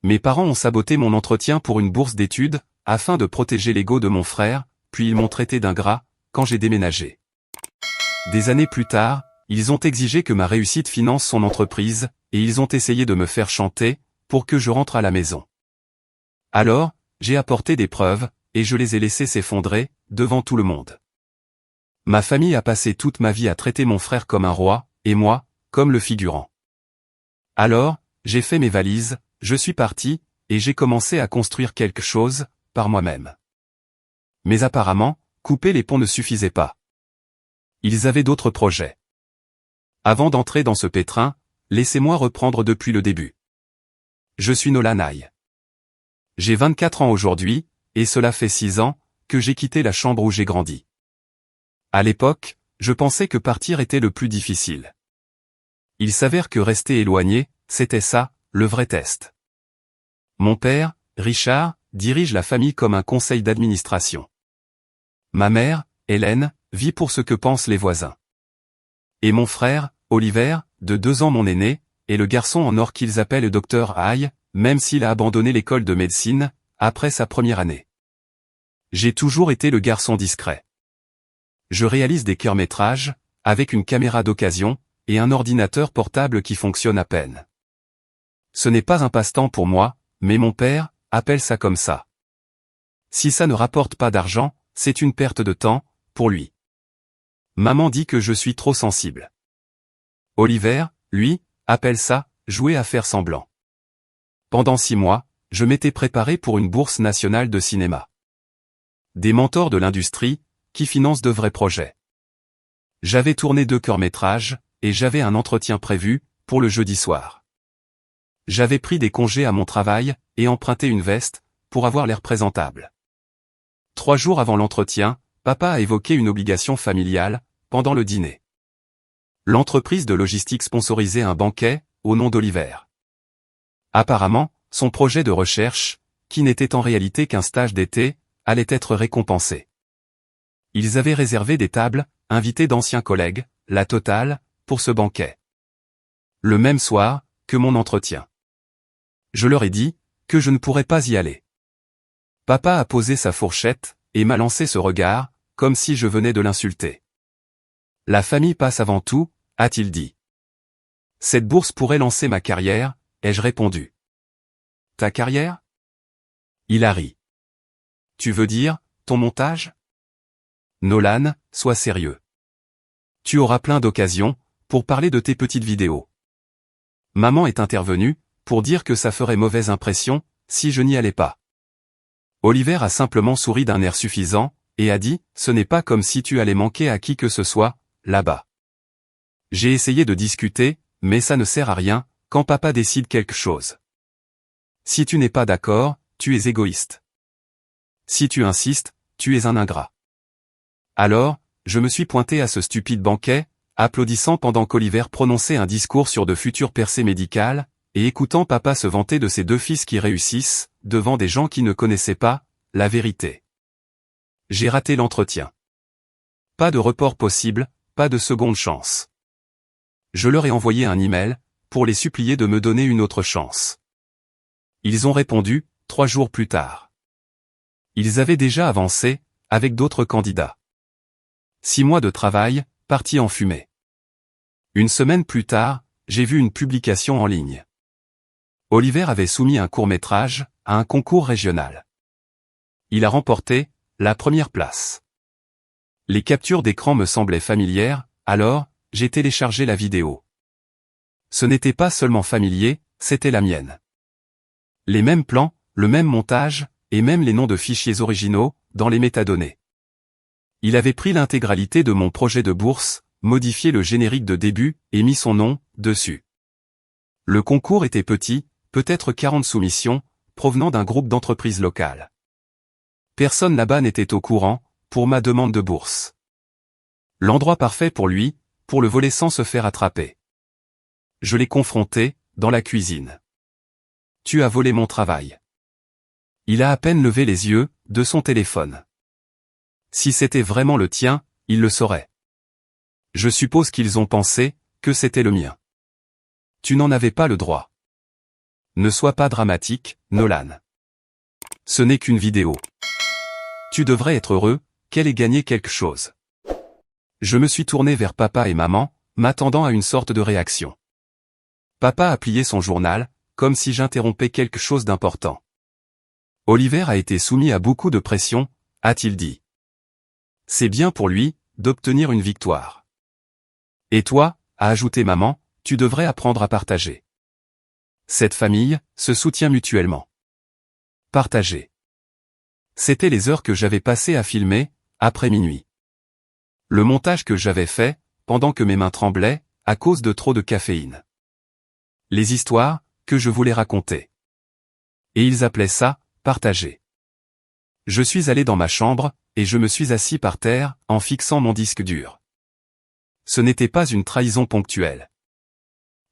Mes parents ont saboté mon entretien pour une bourse d'études, afin de protéger l'ego de mon frère, puis ils m'ont traité d'ingrat, quand j'ai déménagé. Des années plus tard, ils ont exigé que ma réussite finance son entreprise, et ils ont essayé de me faire chanter, pour que je rentre à la maison. Alors, j'ai apporté des preuves, et je les ai laissés s'effondrer, devant tout le monde. Ma famille a passé toute ma vie à traiter mon frère comme un roi, et moi, comme le figurant. Alors, j'ai fait mes valises, je suis parti, et j'ai commencé à construire quelque chose, par moi-même. Mais apparemment, couper les ponts ne suffisait pas. Ils avaient d'autres projets. Avant d'entrer dans ce pétrin, laissez-moi reprendre depuis le début. Je suis Nolan Hay. J'ai 24 ans aujourd'hui, et cela fait 6 ans, que j'ai quitté la chambre où j'ai grandi. À l'époque, je pensais que partir était le plus difficile. Il s'avère que rester éloigné, c'était ça, le vrai test. Mon père, Richard, dirige la famille comme un conseil d'administration. Ma mère, Hélène, vit pour ce que pensent les voisins. Et mon frère, Oliver, de 2 ans mon aîné, est le garçon en or qu'ils appellent le docteur Hay, même s'il a abandonné l'école de médecine, après sa première année. J'ai toujours été le garçon discret. Je réalise des courts-métrages, avec une caméra d'occasion, et un ordinateur portable qui fonctionne à peine. Ce n'est pas un passe-temps pour moi, mais mon père appelle ça comme ça. Si ça ne rapporte pas d'argent, c'est une perte de temps, pour lui. Maman dit que je suis trop sensible. Oliver, lui, appelle ça jouer à faire semblant. Pendant 6 mois, je m'étais préparé pour une bourse nationale de cinéma. Des mentors de l'industrie, qui financent de vrais projets. J'avais tourné 2 courts-métrages, et j'avais un entretien prévu, pour le jeudi soir. J'avais pris des congés à mon travail, et emprunté une veste, pour avoir l'air présentable. 3 jours avant l'entretien, papa a évoqué une obligation familiale, pendant le dîner. L'entreprise de logistique sponsorisait un banquet, au nom d'Oliver. Apparemment, son projet de recherche, qui n'était en réalité qu'un stage d'été, allait être récompensé. Ils avaient réservé des tables, invités d'anciens collègues, la totale, pour ce banquet. Le même soir, que mon entretien. Je leur ai dit, que je ne pourrais pas y aller. Papa a posé sa fourchette, et m'a lancé ce regard, comme si je venais de l'insulter. La famille passe avant tout, a-t-il dit. Cette bourse pourrait lancer ma carrière, ai-je répondu. Ta carrière? Il a ri. Tu veux dire, ton montage? Nolan, sois sérieux. Tu auras plein d'occasions, pour parler de tes petites vidéos. Maman est intervenue, pour dire que ça ferait mauvaise impression, si je n'y allais pas. Oliver a simplement souri d'un air suffisant, et a dit, ce n'est pas comme si tu allais manquer à qui que ce soit, là-bas. J'ai essayé de discuter, mais ça ne sert à rien, quand papa décide quelque chose. Si tu n'es pas d'accord, tu es égoïste. Si tu insistes, tu es un ingrat. Alors, je me suis pointé à ce stupide banquet, applaudissant pendant qu'Oliver prononçait un discours sur de futures percées médicales, et écoutant papa se vanter de ses 2 fils qui réussissent, devant des gens qui ne connaissaient pas la vérité. J'ai raté l'entretien. Pas de report possible, pas de seconde chance. Je leur ai envoyé un email, pour les supplier de me donner une autre chance. Ils ont répondu, 3 jours plus tard. Ils avaient déjà avancé, avec d'autres candidats. 6 mois de travail, partis en fumée. Une semaine plus tard, j'ai vu une publication en ligne. Oliver avait soumis un court-métrage, à un concours régional. Il a remporté, la première place. Les captures d'écran me semblaient familières, alors, j'ai téléchargé la vidéo. Ce n'était pas seulement familier, c'était la mienne. Les mêmes plans, le même montage, et même les noms de fichiers originaux, dans les métadonnées. Il avait pris l'intégralité de mon projet de bourse, modifié le générique de début, et mis son nom, dessus. Le concours était petit, peut-être 40 soumissions, provenant d'un groupe d'entreprises locales. Personne là-bas n'était au courant, pour ma demande de bourse. L'endroit parfait pour lui, pour le voler sans se faire attraper. Je l'ai confronté, dans la cuisine. Tu as volé mon travail. Il a à peine levé les yeux, de son téléphone. Si c'était vraiment le tien, il le saurait. Je suppose qu'ils ont pensé, que c'était le mien. Tu n'en avais pas le droit. ne sois pas dramatique, Nolan. Ce n'est qu'une vidéo. Tu devrais être heureux qu'elle ait gagné quelque chose. Je me suis tourné vers papa et maman, m'attendant à une sorte de réaction. Papa a plié son journal, comme si j'interrompais quelque chose d'important. Oliver a été soumis à beaucoup de pression, a-t-il dit. C'est bien pour lui, d'obtenir une victoire. Et toi, a ajouté maman, tu devrais apprendre à partager. Cette famille se soutient mutuellement. Partager. C'étaient les heures que j'avais passées à filmer, après minuit. Le montage que j'avais fait, pendant que mes mains tremblaient, à cause de trop de caféine. Les histoires, que je voulais raconter. Et ils appelaient ça, partager. Je suis allé dans ma chambre, et je me suis assis par terre, en fixant mon disque dur. Ce n'était pas une trahison ponctuelle.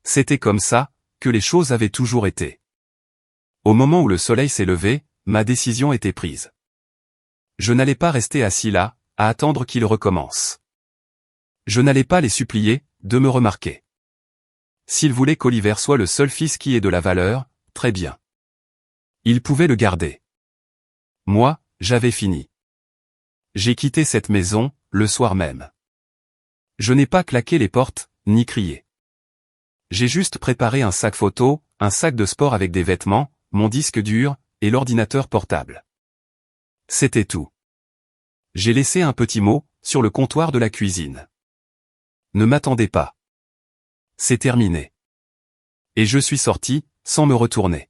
C'était comme ça, que les choses avaient toujours été. Au moment où le soleil s'est levé, ma décision était prise. Je n'allais pas rester assis là, à attendre qu'ils recommencent. Je n'allais pas les supplier, de me remarquer. S'ils voulaient qu'Oliver soit le seul fils qui ait de la valeur, très bien. Ils pouvaient le garder. Moi, j'avais fini. J'ai quitté cette maison, le soir même. Je n'ai pas claqué les portes, ni crié. J'ai juste préparé un sac photo, un sac de sport avec des vêtements, mon disque dur, et l'ordinateur portable. C'était tout. J'ai laissé un petit mot, sur le comptoir de la cuisine. Ne m'attendez pas. C'est terminé. Et je suis sorti, sans me retourner.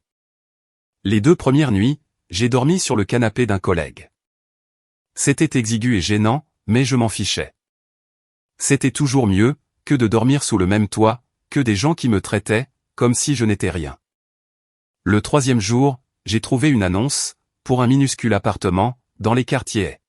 Les 2 premières nuits, j'ai dormi sur le canapé d'un collègue. C'était exigu et gênant, mais je m'en fichais. C'était toujours mieux, que de dormir sous le même toit, que des gens qui me traitaient, comme si je n'étais rien. Le 3e jour, j'ai trouvé une annonce, pour un minuscule appartement, dans les quartiers.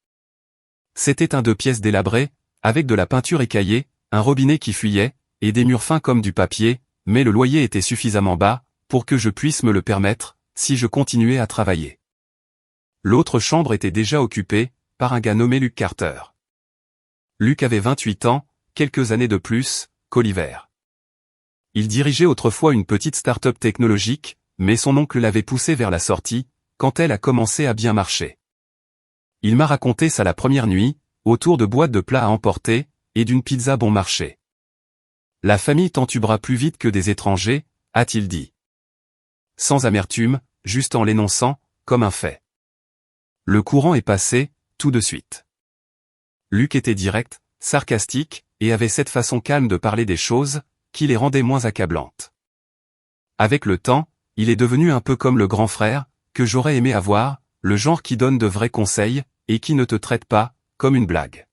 C'était un 2 pièces délabré, avec de la peinture écaillée, un robinet qui fuyait, et des murs fins comme du papier, mais le loyer était suffisamment bas, pour que je puisse me le permettre, si je continuais à travailler. L'autre chambre était déjà occupée, par un gars nommé Luke Carter. Luke avait 28 ans, quelques années de plus, qu'Oliver. Il dirigeait autrefois une petite start-up technologique, mais son oncle l'avait poussé vers la sortie, quand elle a commencé à bien marcher. Il m'a raconté ça la première nuit, autour de boîtes de plats à emporter, et d'une pizza bon marché. La famille t'entubera plus vite que des étrangers, a-t-il dit. Sans amertume, juste en l'énonçant, comme un fait. Le courant est passé, tout de suite. Luke était direct, sarcastique, et avait cette façon calme de parler des choses, qui les rendait moins accablantes. Avec le temps, il est devenu un peu comme le grand frère, que j'aurais aimé avoir, le genre qui donne de vrais conseils, et qui ne te traite pas, comme une blague.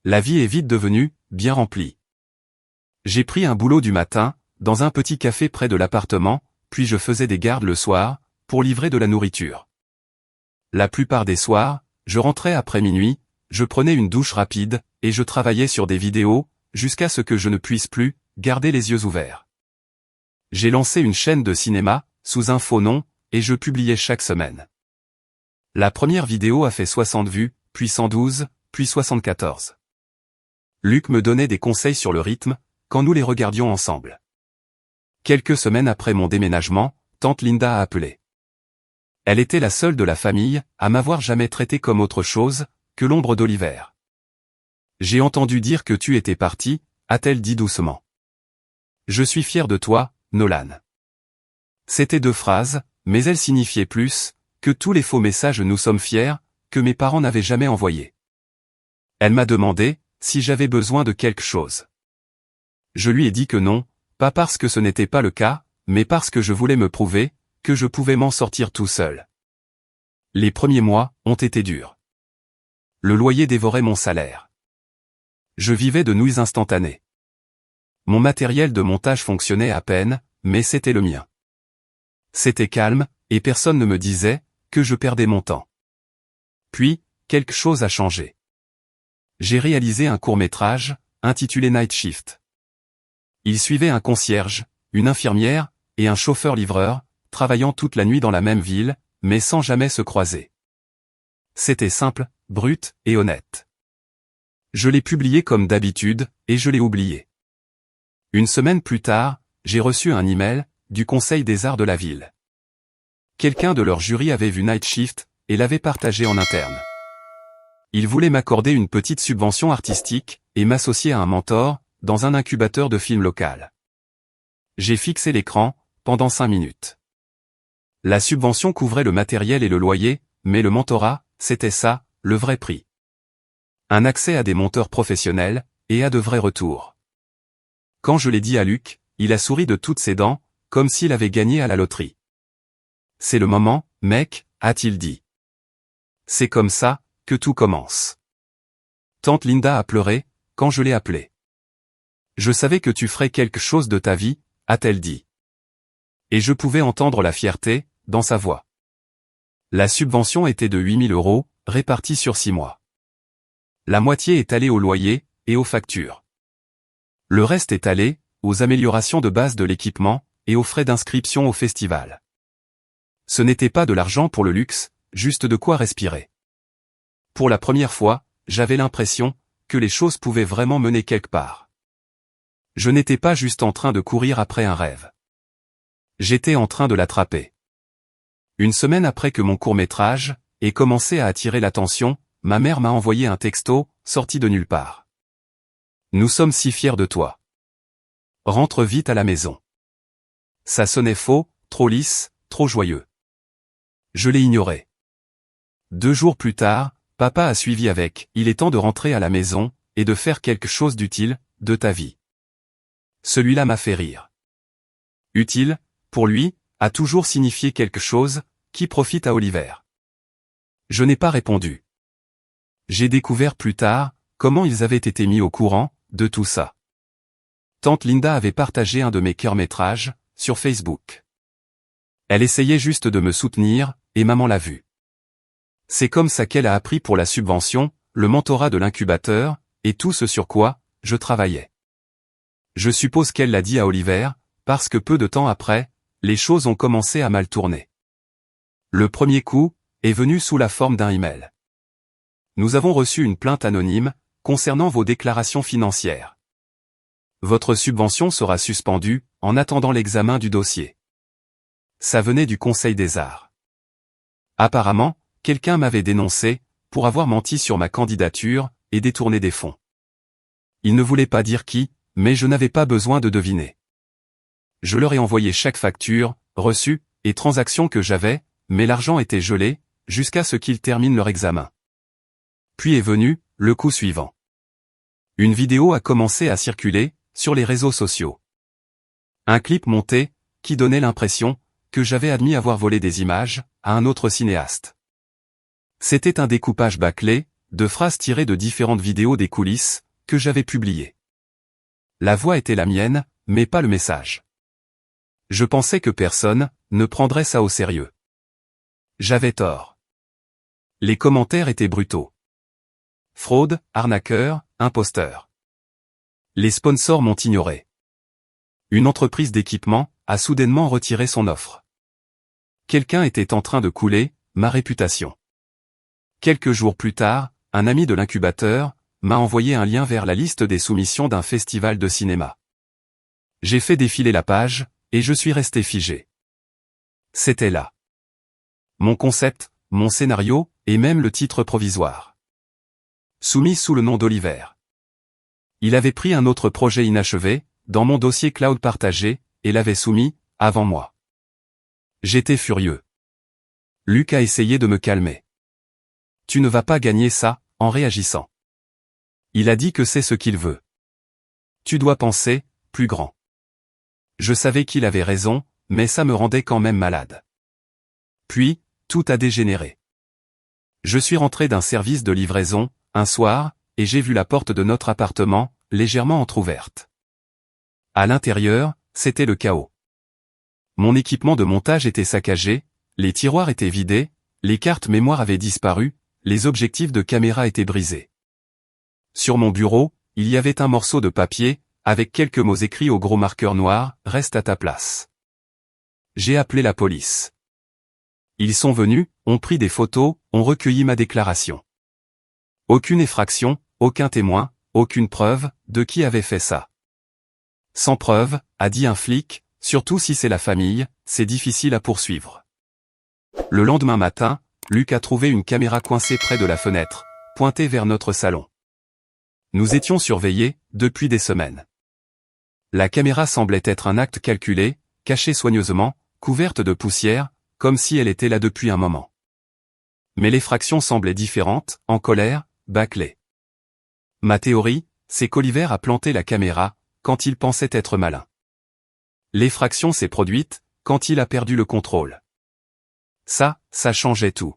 La vie est vite devenue, bien remplie. J'ai pris un boulot du matin, dans un petit café près de l'appartement, puis je faisais des gardes le soir, pour livrer de la nourriture. La plupart des soirs, je rentrais après minuit, je prenais une douche rapide, et je travaillais sur des vidéos, jusqu'à ce que je ne puisse plus, garder les yeux ouverts. J'ai lancé une chaîne de cinéma, sous un faux nom, et je publiais chaque semaine. La première vidéo a fait 60 vues, puis 112, puis 74. Luc me donnait des conseils sur le rythme, quand nous les regardions ensemble. Quelques semaines après mon déménagement, tante Linda a appelé. Elle était la seule de la famille, à m'avoir jamais traité comme autre chose, que l'ombre d'Oliver. J'ai entendu dire que tu étais parti, a-t-elle dit doucement. Je suis fier de toi, Nolan. C'était 2 phrases, mais elles signifiaient plus, que tous les faux messages nous sommes fiers, que mes parents n'avaient jamais envoyés. Elle m'a demandé, si j'avais besoin de quelque chose. Je lui ai dit que non, pas parce que ce n'était pas le cas, mais parce que je voulais me prouver, que je pouvais m'en sortir tout seul. Les premiers mois ont été durs. Le loyer dévorait mon salaire. Je vivais de nouilles instantanées. Mon matériel de montage fonctionnait à peine, mais c'était le mien. C'était calme, et personne ne me disait que je perdais mon temps. Puis, quelque chose a changé. J'ai réalisé un court-métrage, intitulé Night Shift. Il suivait un concierge, une infirmière, et un chauffeur-livreur, travaillant toute la nuit dans la même ville, mais sans jamais se croiser. C'était simple, brut, et honnête. Je l'ai publié comme d'habitude, et je l'ai oublié. Une semaine plus tard, j'ai reçu un email, du Conseil des arts de la ville. Quelqu'un de leur jury avait vu Night Shift, et l'avait partagé en interne. Ils voulaient m'accorder une petite subvention artistique, et m'associer à un mentor, dans un incubateur de films local. J'ai fixé l'écran, pendant 5 minutes. La subvention couvrait le matériel et le loyer, mais le mentorat, c'était ça, le vrai prix. Un accès à des monteurs professionnels, et à de vrais retours. Quand je l'ai dit à Luc, il a souri de toutes ses dents, comme s'il avait gagné à la loterie. C'est le moment, mec, a-t-il dit. C'est comme ça, que tout commence. Tante Linda a pleuré, quand je l'ai appelée. Je savais que tu ferais quelque chose de ta vie, a-t-elle dit. Et je pouvais entendre la fierté, dans sa voix. La subvention était de 8 000 €, répartie sur 6 mois. La moitié est allée au loyer, et aux factures. Le reste est allé, aux améliorations de base de l'équipement, et aux frais d'inscription au festival. Ce n'était pas de l'argent pour le luxe, juste de quoi respirer. Pour la première fois, j'avais l'impression, que les choses pouvaient vraiment mener quelque part. Je n'étais pas juste en train de courir après un rêve. J'étais en train de l'attraper. Une semaine après que mon court-métrage ait commencé à attirer l'attention, ma mère m'a envoyé un texto, sorti de nulle part. Nous sommes si fiers de toi. Rentre vite à la maison. Ça sonnait faux, trop lisse, trop joyeux. Je l'ai ignoré. 2 jours plus tard, papa a suivi avec « Il est temps de rentrer à la maison, et de faire quelque chose d'utile, de ta vie. » Celui-là m'a fait rire. Utile, pour lui, a toujours signifié quelque chose, qui profite à Oliver. Je n'ai pas répondu. J'ai découvert plus tard, comment ils avaient été mis au courant, de tout ça. Tante Linda avait partagé un de mes courts-métrages, sur Facebook. Elle essayait juste de me soutenir, et maman l'a vu. C'est comme ça qu'elle a appris pour la subvention, le mentorat de l'incubateur, et tout ce sur quoi, je travaillais. Je suppose qu'elle l'a dit à Oliver, parce que peu de temps après, les choses ont commencé à mal tourner. Le premier coup, est venu sous la forme d'un email. Nous avons reçu une plainte anonyme, concernant vos déclarations financières. Votre subvention sera suspendue, en attendant l'examen du dossier. Ça venait du Conseil des arts. Apparemment, quelqu'un m'avait dénoncé, pour avoir menti sur ma candidature, et détourné des fonds. Il ne voulait pas dire qui, mais je n'avais pas besoin de deviner. Je leur ai envoyé chaque facture, reçu, et transaction que j'avais, mais l'argent était gelé, jusqu'à ce qu'ils terminent leur examen. Puis est venu, le coup suivant. Une vidéo a commencé à circuler, sur les réseaux sociaux. Un clip monté, qui donnait l'impression, que j'avais admis avoir volé des images, à un autre cinéaste. C'était un découpage bâclé, de phrases tirées de différentes vidéos des coulisses, que j'avais publiées. La voix était la mienne, mais pas le message. Je pensais que personne, ne prendrait ça au sérieux. J'avais tort. Les commentaires étaient brutaux. Fraude, arnaqueur, imposteur. Les sponsors m'ont ignoré. Une entreprise d'équipement, a soudainement retiré son offre. Quelqu'un était en train de couler, ma réputation. Quelques jours plus tard, un ami de l'incubateur, m'a envoyé un lien vers la liste des soumissions d'un festival de cinéma. J'ai fait défiler la page, et je suis resté figé. C'était là. Mon concept, mon scénario, et même le titre provisoire. Soumis sous le nom d'Oliver. Il avait pris un autre projet inachevé, dans mon dossier cloud partagé, et l'avait soumis, avant moi. J'étais furieux. Luc a essayé de me calmer. Tu ne vas pas gagner ça, en réagissant. Il a dit que c'est ce qu'il veut. Tu dois penser, plus grand. Je savais qu'il avait raison, mais ça me rendait quand même malade. Puis, tout a dégénéré. Je suis rentré d'un service de livraison, un soir, et j'ai vu la porte de notre appartement, légèrement entr'ouverte. À l'intérieur, c'était le chaos. Mon équipement de montage était saccagé, les tiroirs étaient vidés, les cartes mémoire avaient disparu, les objectifs de caméra étaient brisés. Sur mon bureau, il y avait un morceau de papier, avec quelques mots écrits au gros marqueur noir, « Reste à ta place ». J'ai appelé la police. Ils sont venus, ont pris des photos, ont recueilli ma déclaration. Aucune effraction, aucun témoin, aucune preuve, de qui avait fait ça. Sans preuve, a dit un flic, Surtout si c'est la famille, c'est difficile à poursuivre. Le lendemain matin, Luc a trouvé une caméra coincée près de la fenêtre, pointée vers notre salon. Nous étions surveillés, depuis des semaines. La caméra semblait être un acte calculé, cachée soigneusement, couverte de poussière, comme si elle était là depuis un moment. Mais les fractions semblaient différentes, en colère, bâclées. Ma théorie, c'est qu'Oliver a planté la caméra, quand il pensait être malin. L'effraction s'est produite, quand il a perdu le contrôle. Ça changeait tout.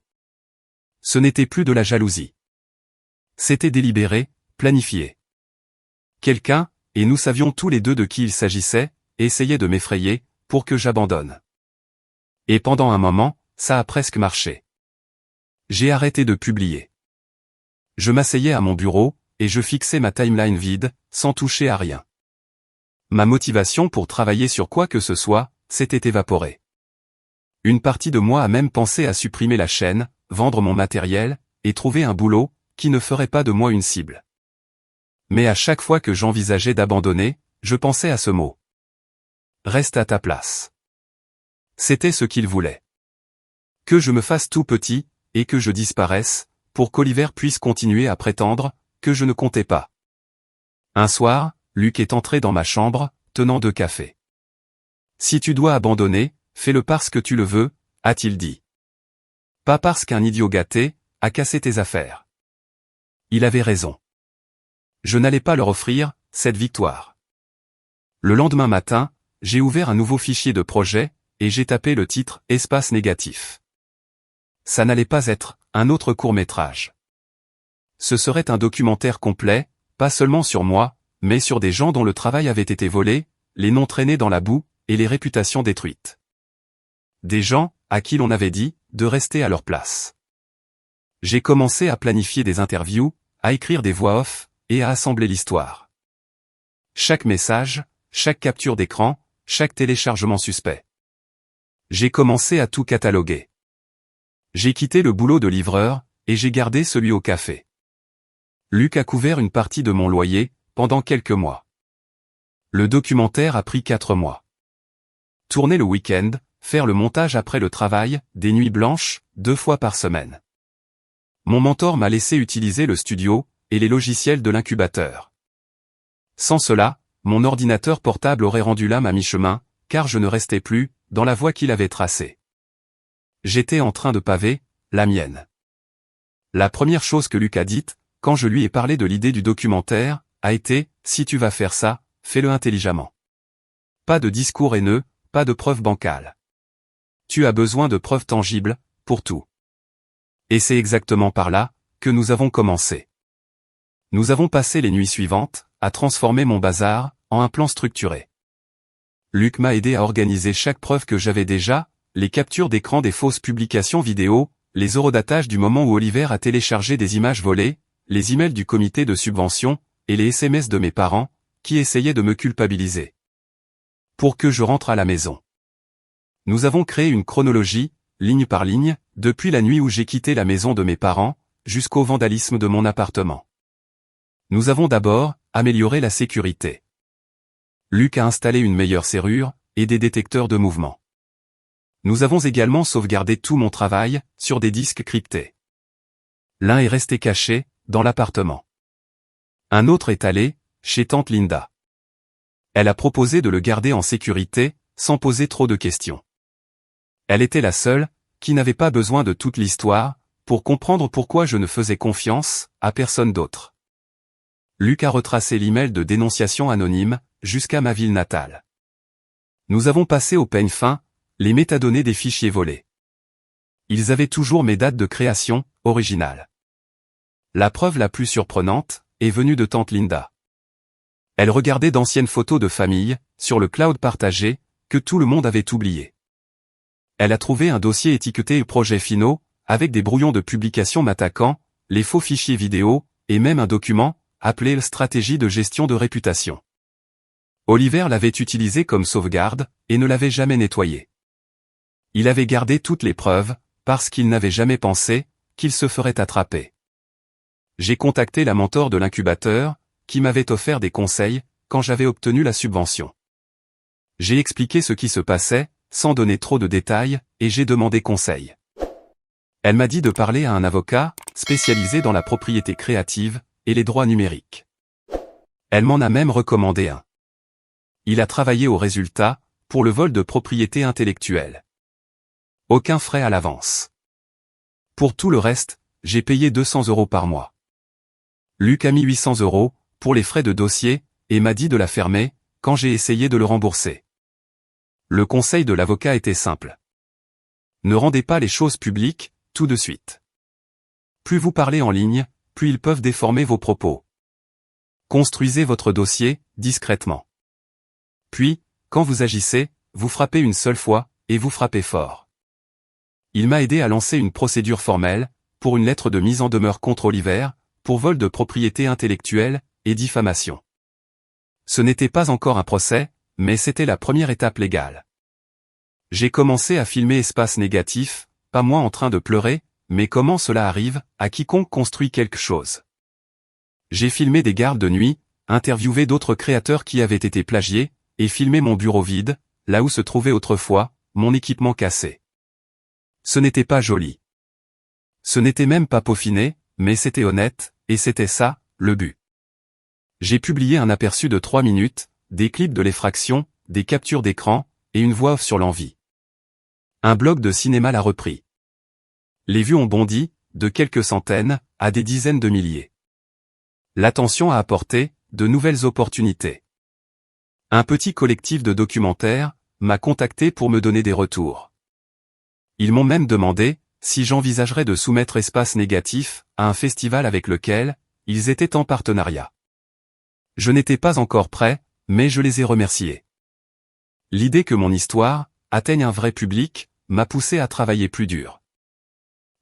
Ce n'était plus de la jalousie. C'était délibéré, planifié. Quelqu'un, et nous savions tous les deux de qui il s'agissait, essayait de m'effrayer, pour que j'abandonne. Et pendant un moment, ça a presque marché. J'ai arrêté de publier. Je m'asseyais à mon bureau, et je fixais ma timeline vide, sans toucher à rien. Ma motivation pour travailler sur quoi que ce soit, s'était évaporée. Une partie de moi a même pensé à supprimer la chaîne, vendre mon matériel, et trouver un boulot, qui ne ferait pas de moi une cible. Mais à chaque fois que j'envisageais d'abandonner, je pensais à ce mot. Reste à ta place. C'était ce qu'il voulait. Que je me fasse tout petit, et que je disparaisse, pour qu'Oliver puisse continuer à prétendre, que je ne comptais pas. Un soir, Luc est entré dans ma chambre, tenant 2 cafés. Si tu dois abandonner, fais-le parce que tu le veux, a-t-il dit. Pas parce qu'un idiot gâté a cassé tes affaires. Il avait raison. Je n'allais pas leur offrir cette victoire. Le lendemain matin, j'ai ouvert un nouveau fichier de projet, et j'ai tapé le titre « Espace négatif ». Ça n'allait pas être un autre court-métrage. Ce serait un documentaire complet, pas seulement sur moi, mais sur des gens dont le travail avait été volé, les noms traînés dans la boue, et les réputations détruites. Des gens, à qui l'on avait dit, de rester à leur place. J'ai commencé à planifier des interviews, à écrire des voix off, et à assembler l'histoire. Chaque message, chaque capture d'écran, chaque téléchargement suspect. J'ai commencé à tout cataloguer. J'ai quitté le boulot de livreur, et j'ai gardé celui au café. Luc a couvert une partie de mon loyer, pendant quelques mois. Le documentaire a pris 4 mois. Tourner le week-end, faire le montage après le travail, des nuits blanches, 2 fois par semaine. Mon mentor m'a laissé utiliser le studio, et les logiciels de l'incubateur. Sans cela, mon ordinateur portable aurait rendu l'âme à mi-chemin, car je ne restais plus, dans la voie qu'il avait tracée. J'étais en train de paver, la mienne. La première chose que Luc a dite, quand je lui ai parlé de l'idée du documentaire, a été, si tu vas faire ça, fais-le intelligemment. Pas de discours haineux, pas de preuves bancales. Tu as besoin de preuves tangibles, pour tout. Et c'est exactement par là, que nous avons commencé. Nous avons passé les nuits suivantes, à transformer mon bazar, en un plan structuré. Luc m'a aidé à organiser chaque preuve que j'avais déjà, les captures d'écran des fausses publications vidéo, les eurodatages du moment où Oliver a téléchargé des images volées, les emails du comité de subvention, et les SMS de mes parents, qui essayaient de me culpabiliser. Pour que je rentre à la maison. Nous avons créé une chronologie, ligne par ligne, depuis la nuit où j'ai quitté la maison de mes parents, jusqu'au vandalisme de mon appartement. Nous avons d'abord amélioré la sécurité. Luc a installé une meilleure serrure, et des détecteurs de mouvement. Nous avons également sauvegardé tout mon travail, sur des disques cryptés. L'un est resté caché, dans l'appartement. Un autre est allé, chez tante Linda. Elle a proposé de le garder en sécurité, sans poser trop de questions. Elle était la seule, qui n'avait pas besoin de toute l'histoire, pour comprendre pourquoi je ne faisais confiance à personne d'autre. Luc a retracé l'email de dénonciation anonyme, jusqu'à ma ville natale. Nous avons passé au peigne fin, les métadonnées des fichiers volés. Ils avaient toujours mes dates de création, originales. La preuve la plus surprenante, est venue de tante Linda. Elle regardait d'anciennes photos de famille, sur le cloud partagé, que tout le monde avait oublié. Elle a trouvé un dossier étiqueté projets finaux, avec des brouillons de publication m'attaquant, les faux fichiers vidéo, et même un document, appelé stratégie de gestion de réputation. Oliver l'avait utilisé comme sauvegarde, et ne l'avait jamais nettoyé. Il avait gardé toutes les preuves, parce qu'il n'avait jamais pensé, qu'il se ferait attraper. J'ai contacté la mentor de l'incubateur, qui m'avait offert des conseils, quand j'avais obtenu la subvention. J'ai expliqué ce qui se passait, sans donner trop de détails, et j'ai demandé conseil. Elle m'a dit de parler à un avocat, spécialisé dans la propriété créative, et les droits numériques. Elle m'en a même recommandé un. Il a travaillé au résultat, pour le vol de propriété intellectuelle. Aucun frais à l'avance. Pour tout le reste, j'ai payé 200 € par mois. Luc a mis 800 € pour les frais de dossier, et m'a dit de la fermer, quand j'ai essayé de le rembourser. Le conseil de l'avocat était simple. Ne rendez pas les choses publiques, tout de suite. Plus vous parlez en ligne, plus ils peuvent déformer vos propos. Construisez votre dossier, discrètement. Puis, quand vous agissez, vous frappez une seule fois, et vous frappez fort. Il m'a aidé à lancer une procédure formelle, pour une lettre de mise en demeure contre Oliver, pour vol de propriété intellectuelle, et diffamation. Ce n'était pas encore un procès, mais c'était la première étape légale. J'ai commencé à filmer Espace Négatif, pas moi en train de pleurer, mais comment cela arrive, à quiconque construit quelque chose. J'ai filmé des gardes de nuit, interviewé d'autres créateurs qui avaient été plagiés, et filmé mon bureau vide, là où se trouvait autrefois, mon équipement cassé. Ce n'était pas joli. Ce n'était même pas peaufiné, mais c'était honnête, et c'était ça, le but. J'ai publié un aperçu de 3 minutes, des clips de l'effraction, des captures d'écran, et une voix off sur l'envie. Un blog de cinéma l'a repris. Les vues ont bondi, de quelques centaines, à des dizaines de milliers. L'attention a apporté, de nouvelles opportunités. Un petit collectif de documentaires, m'a contacté pour me donner des retours. Ils m'ont même demandé, si j'envisagerais de soumettre Espace Négatif, à un festival avec lequel, ils étaient en partenariat. Je n'étais pas encore prêt, mais je les ai remerciés. L'idée que mon histoire atteigne un vrai public m'a poussé à travailler plus dur.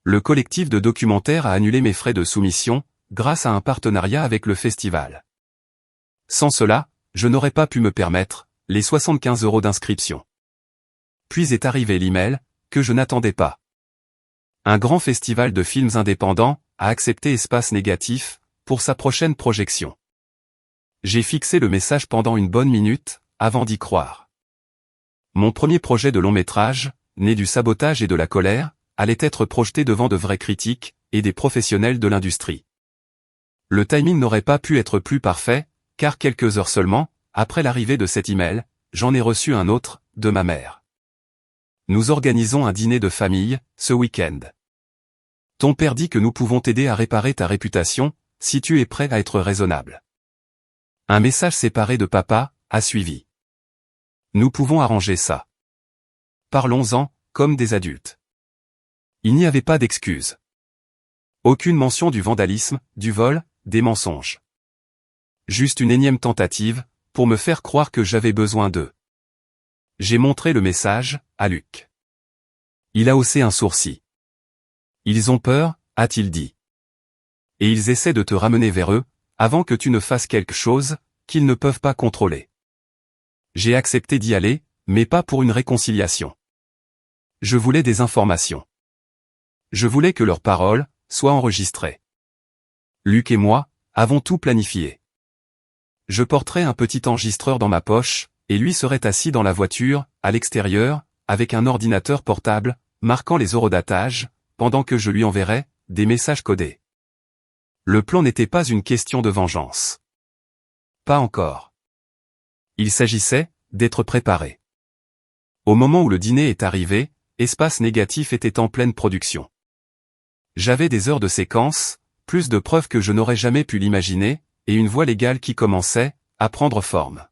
Le collectif de documentaires a annulé mes frais de soumission, grâce à un partenariat avec le festival. Sans cela, je n'aurais pas pu me permettre les 75 € d'inscription. Puis est arrivé l'email, que je n'attendais pas. Un grand festival de films indépendants a accepté Espace Négatif pour sa prochaine projection. J'ai fixé le message pendant une bonne minute, avant d'y croire. Mon premier projet de long métrage, né du sabotage et de la colère, allait être projeté devant de vrais critiques et des professionnels de l'industrie. Le timing n'aurait pas pu être plus parfait, car quelques heures seulement, après l'arrivée de cet email, j'en ai reçu un autre, de ma mère. Nous organisons un dîner de famille, ce week-end. Ton père dit que nous pouvons t'aider à réparer ta réputation, si tu es prêt à être raisonnable. Un message séparé de papa a suivi. Nous pouvons arranger ça. Parlons-en, comme des adultes. Il n'y avait pas d'excuses. Aucune mention du vandalisme, du vol, des mensonges. Juste une énième tentative, pour me faire croire que j'avais besoin d'eux. J'ai montré le message à Luc. Il a haussé un sourcil. Ils ont peur, a-t-il dit. Et ils essaient de te ramener vers eux, avant que tu ne fasses quelque chose qu'ils ne peuvent pas contrôler. J'ai accepté d'y aller, mais pas pour une réconciliation. Je voulais des informations. Je voulais que leurs paroles soient enregistrées. Luc et moi avons tout planifié. Je porterais un petit enregistreur dans ma poche, et lui serait assis dans la voiture, à l'extérieur, avec un ordinateur portable, marquant les horodatages, pendant que je lui enverrais des messages codés. Le plan n'était pas une question de vengeance. Pas encore. Il s'agissait d'être préparé. Au moment où le dîner est arrivé, Espace Négatif était en pleine production. J'avais des heures de séquence, plus de preuves que je n'aurais jamais pu l'imaginer, et une voie légale qui commençait à prendre forme.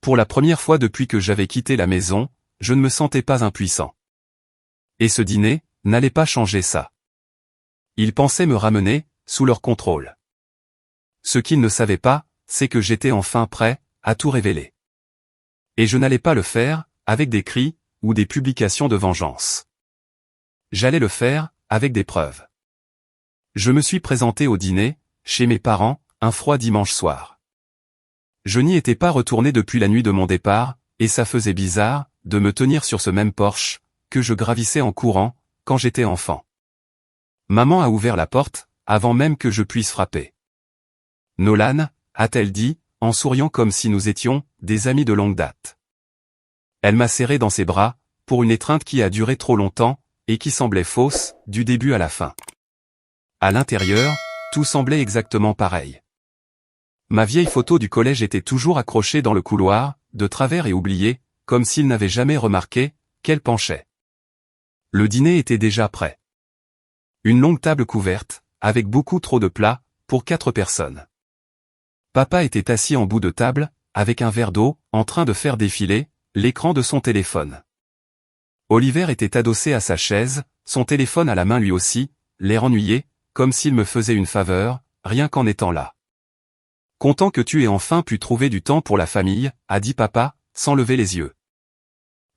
Pour la première fois depuis que j'avais quitté la maison, je ne me sentais pas impuissant. Et ce dîner n'allait pas changer ça. Ils pensaient me ramener sous leur contrôle. Ce qu'ils ne savaient pas, c'est que j'étais enfin prêt à tout révéler. Et je n'allais pas le faire avec des cris ou des publications de vengeance. J'allais le faire avec des preuves. Je me suis présenté au dîner, chez mes parents, un froid dimanche soir. Je n'y étais pas retourné depuis la nuit de mon départ, et ça faisait bizarre de me tenir sur ce même porche que je gravissais en courant quand j'étais enfant. Maman a ouvert la porte avant même que je puisse frapper. Nolan, a-t-elle dit, en souriant comme si nous étions des amis de longue date. Elle m'a serré dans ses bras, pour une étreinte qui a duré trop longtemps, et qui semblait fausse, du début à la fin. À l'intérieur, tout semblait exactement pareil. Ma vieille photo du collège était toujours accrochée dans le couloir, de travers et oubliée, comme s'il n'avait jamais remarqué qu'elle penchait. Le dîner était déjà prêt. Une longue table couverte, avec beaucoup trop de plats, pour 4 personnes. Papa était assis en bout de table, avec un verre d'eau, en train de faire défiler l'écran de son téléphone. Oliver était adossé à sa chaise, son téléphone à la main lui aussi, l'air ennuyé, comme s'il me faisait une faveur, rien qu'en étant là. Content que tu aies enfin pu trouver du temps pour la famille, a dit papa, sans lever les yeux.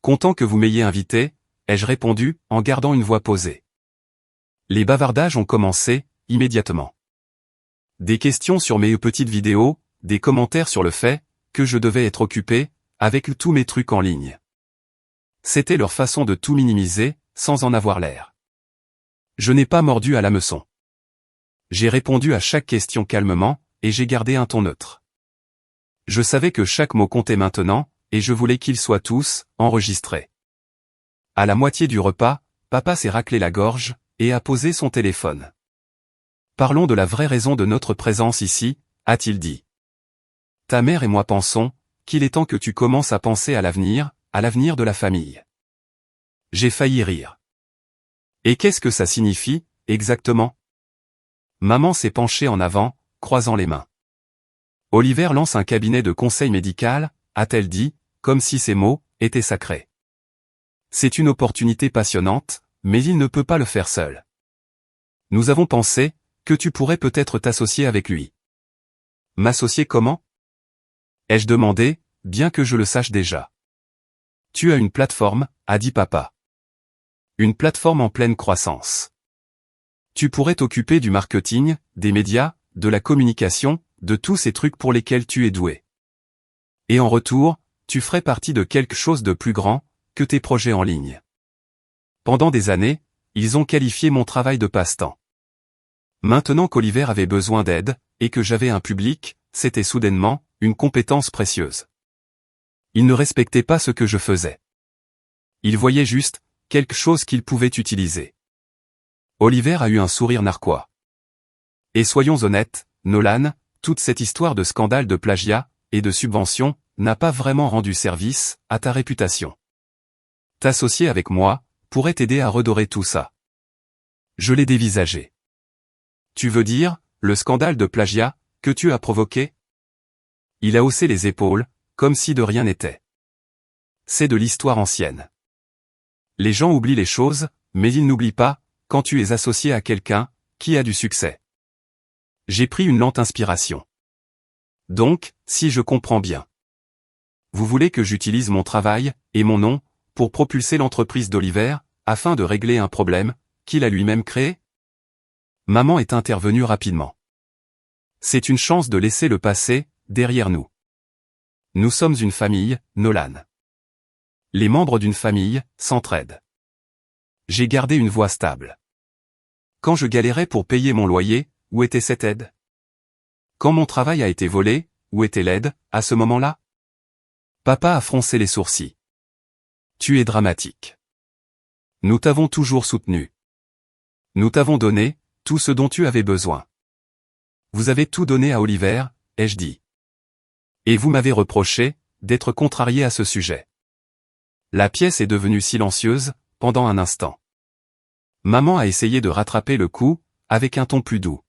Content que vous m'ayez invité, ai-je répondu, en gardant une voix posée. Les bavardages ont commencé, immédiatement. Des questions sur mes petites vidéos, des commentaires sur le fait que je devais être occupé, avec tous mes trucs en ligne. C'était leur façon de tout minimiser, sans en avoir l'air. Je n'ai pas mordu à l'hameçon. J'ai répondu à chaque question calmement, et j'ai gardé un ton neutre. Je savais que chaque mot comptait maintenant, et je voulais qu'ils soient tous enregistrés. À la moitié du repas, papa s'est raclé la gorge, et a posé son téléphone. Parlons de la vraie raison de notre présence ici, a-t-il dit. Ta mère et moi pensons qu'il est temps que tu commences à penser à l'avenir de la famille. J'ai failli rire. Et qu'est-ce que ça signifie, exactement? Maman s'est penchée en avant, croisant les mains. Oliver lance un cabinet de conseil médical, a-t-elle dit, comme si ces mots étaient sacrés. C'est une opportunité passionnante, mais il ne peut pas le faire seul. Nous avons pensé que tu pourrais peut-être t'associer avec lui. M'associer comment? Ai-je demandé, bien que je le sache déjà. Tu as une plateforme, a dit papa. Une plateforme en pleine croissance. Tu pourrais t'occuper du marketing, des médias, de la communication, de tous ces trucs pour lesquels tu es doué. Et en retour, tu ferais partie de quelque chose de plus grand que tes projets en ligne. Pendant des années, ils ont qualifié mon travail de passe-temps. Maintenant qu'Oliver avait besoin d'aide, et que j'avais un public, c'était soudainement une compétence précieuse. Il ne respectait pas ce que je faisais. Il voyait juste quelque chose qu'il pouvait utiliser. Oliver a eu un sourire narquois. Et soyons honnêtes, Nolan, toute cette histoire de scandale de plagiat et de subvention n'a pas vraiment rendu service à ta réputation. T'associer avec moi pourrait t'aider à redorer tout ça. Je l'ai dévisagé. Tu veux dire, le scandale de plagiat que tu as provoqué? Il a haussé les épaules, comme si de rien n'était. C'est de l'histoire ancienne. Les gens oublient les choses, mais ils n'oublient pas quand tu es associé à quelqu'un qui a du succès. J'ai pris une lente inspiration. Donc, si je comprends bien. Vous voulez que j'utilise mon travail et mon nom pour propulser l'entreprise d'Oliver afin de régler un problème qu'il a lui-même créé? Maman est intervenue rapidement. C'est une chance de laisser le passé derrière nous. Nous sommes une famille, Nolan. Les membres d'une famille s'entraident. J'ai gardé une voix stable. Quand je galérais pour payer mon loyer, où était cette aide? Quand mon travail a été volé, où était l'aide, à ce moment-là? Papa a froncé les sourcils. Tu es dramatique. Nous t'avons toujours soutenu. Nous t'avons donné tout ce dont tu avais besoin. Vous avez tout donné à Oliver, ai-je dit. Et vous m'avez reproché d'être contrarié à ce sujet. La pièce est devenue silencieuse pendant un instant. Maman a essayé de rattraper le coup avec un ton plus doux.